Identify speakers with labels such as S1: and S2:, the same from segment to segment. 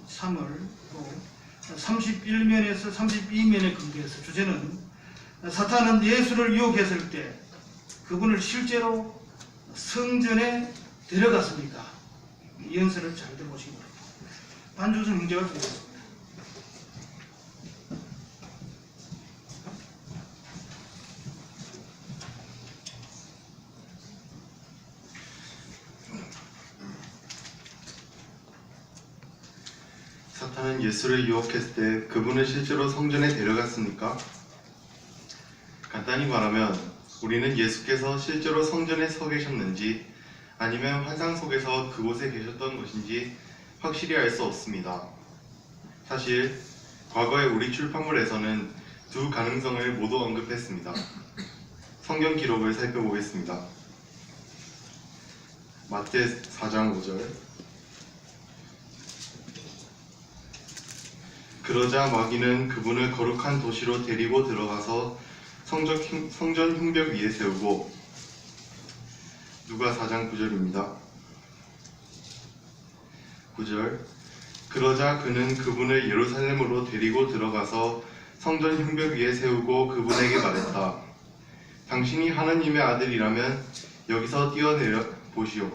S1: 3을 또 31면에서 32면에 근거해서 주제는 사탄은 예수를 유혹했을 때 그분을 실제로 성전에 데려갔습니까? 이 연설을 잘 들어보시기 바랍니다. 반주순 형제가 드리겠습니다.
S2: 사탄은 예수를 유혹했을 때 그분을 실제로 성전에 데려갔습니까? 간단히 말하면 우리는 예수께서 실제로 성전에 서 계셨는지 아니면 환상 속에서 그곳에 계셨던 것인지 확실히 알 수 없습니다. 사실 과거의 우리 출판물에서는 두 가능성을 모두 언급했습니다. 성경 기록을 살펴보겠습니다. 마태 4장 5절. 그러자 마귀는 그분을 거룩한 도시로 데리고 들어가서 성전 흉벽 위에 세우고, 누가 4장 9절입니다. 9절. 그러자 그는 그분을 예루살렘으로 데리고 들어가서 성전 흉벽 위에 세우고 그분에게 말했다. 당신이 하나님의 아들이라면 여기서 뛰어내려 보시오.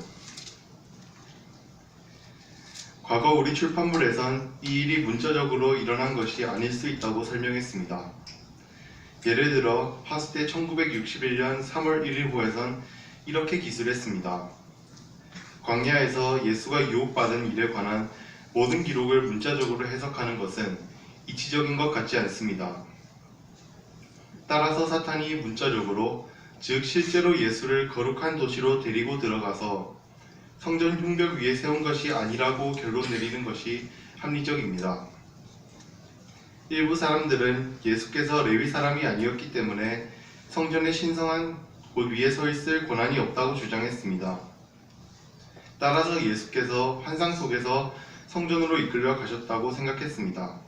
S2: 과거 우리 출판물에선 이 일이 문자적으로 일어난 것이 아닐 수 있다고 설명했습니다. 예를 들어 파스테 1961년 3월 1일호에선 이렇게 기술했습니다. 광야에서 예수가 유혹받은 일에 관한 모든 기록을 문자적으로 해석하는 것은 이치적인 것 같지 않습니다. 따라서 사탄이 문자적으로, 즉 실제로 예수를 거룩한 도시로 데리고 들어가서 성전 흉벽 위에 세운 것이 아니라고 결론 내리는 것이 합리적입니다. 일부 사람들은 예수께서 레위 사람이 아니었기 때문에 성전의 신성한 곳 위에 서 있을 권한이 없다고 주장했습니다. 따라서 예수께서 환상 속에서 성전으로 이끌려 가셨다고 생각했습니다.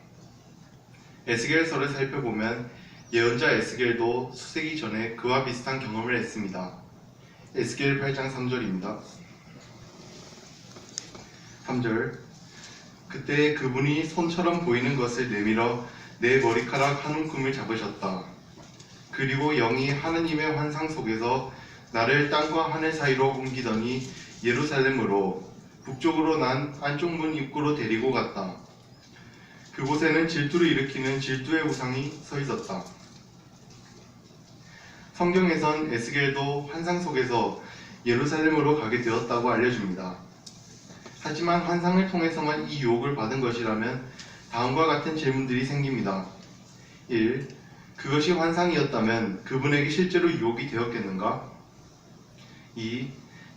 S2: 에스겔서를 살펴보면 예언자 에스겔도 수세기 전에 그와 비슷한 경험을 했습니다. 에스겔 8장 3절입니다. 3절. 그때 그분이 손처럼 보이는 것을 내밀어 내 머리카락 한 움큼을 잡으셨다. 그리고 영이 하느님의 환상 속에서 나를 땅과 하늘 사이로 옮기더니 예루살렘으로 북쪽으로 난 안쪽 문 입구로 데리고 갔다. 그곳에는 질투를 일으키는 질투의 우상이 서 있었다. 성경에선 에스겔도 환상 속에서 예루살렘으로 가게 되었다고 알려줍니다. 하지만 환상을 통해서만 이 유혹을 받은 것이라면 다음과 같은 질문들이 생깁니다. 1. 그것이 환상이었다면 그분에게 실제로 유혹이 되었겠는가? 2.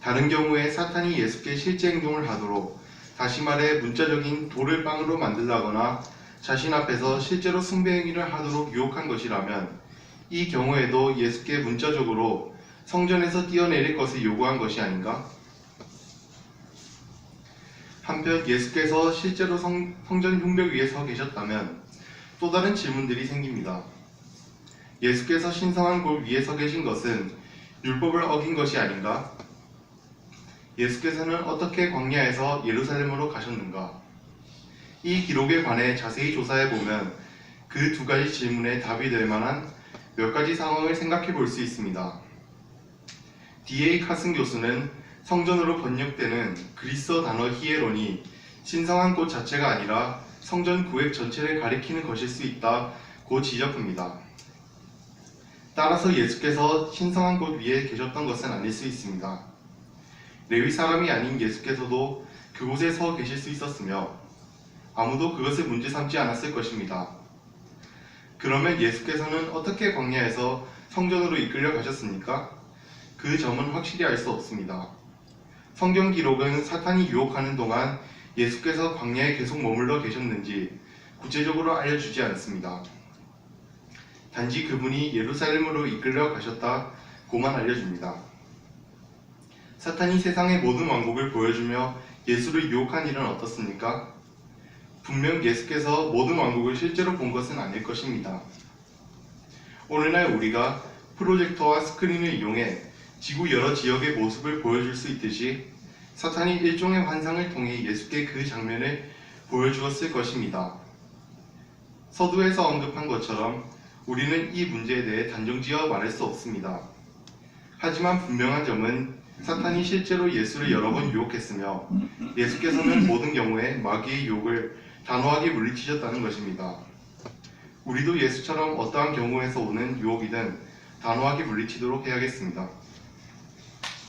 S2: 다른 경우에 사탄이 예수께 실제 행동을 하도록, 다시 말해 문자적인 돌을 빵으로 만들라거나 자신 앞에서 실제로 숭배 행위를 하도록 유혹한 것이라면 이 경우에도 예수께 문자적으로 성전에서 뛰어내릴 것을 요구한 것이 아닌가? 한편 예수께서 실제로 성전 흉벽 위에 서 계셨다면 또 다른 질문들이 생깁니다. 예수께서 신성한 곳 위에 서 계신 것은 율법을 어긴 것이 아닌가? 예수께서는 어떻게 광야에서 예루살렘으로 가셨는가? 이 기록에 관해 자세히 조사해보면 그 두 가지 질문에 답이 될 만한 몇 가지 상황을 생각해 볼 수 있습니다. D.A. 카슨 교수는 성전으로 번역되는 그리스어 단어 히에론이 신성한 곳 자체가 아니라 성전 구획 전체를 가리키는 것일 수 있다고 지적합니다. 따라서 예수께서 신성한 곳 위에 계셨던 것은 아닐 수 있습니다. 레위 사람이 아닌 예수께서도 그곳에 서 계실 수 있었으며 아무도 그것을 문제 삼지 않았을 것입니다. 그러면 예수께서는 어떻게 광야에서 성전으로 이끌려 가셨습니까? 그 점은 확실히 알 수 없습니다. 성경 기록은 사탄이 유혹하는 동안 예수께서 광야에 계속 머물러 계셨는지 구체적으로 알려주지 않습니다. 단지 그분이 예루살렘으로 이끌려 가셨다고만 알려줍니다. 사탄이 세상의 모든 왕국을 보여주며 예수를 유혹한 일은 어떻습니까? 분명 예수께서 모든 왕국을 실제로 본 것은 아닐 것입니다. 오늘날 우리가 프로젝터와 스크린을 이용해 지구 여러 지역의 모습을 보여줄 수 있듯이 사탄이 일종의 환상을 통해 예수께 그 장면을 보여주었을 것입니다. 서두에서 언급한 것처럼 우리는 이 문제에 대해 단정지어 말할 수 없습니다. 하지만 분명한 점은 사탄이 실제로 예수를 여러 번 유혹했으며 예수께서는 모든 경우에 마귀의 유혹을 단호하게 물리치셨다는 것입니다. 우리도 예수처럼 어떠한 경우에서 오는 유혹이든 단호하게 물리치도록 해야겠습니다.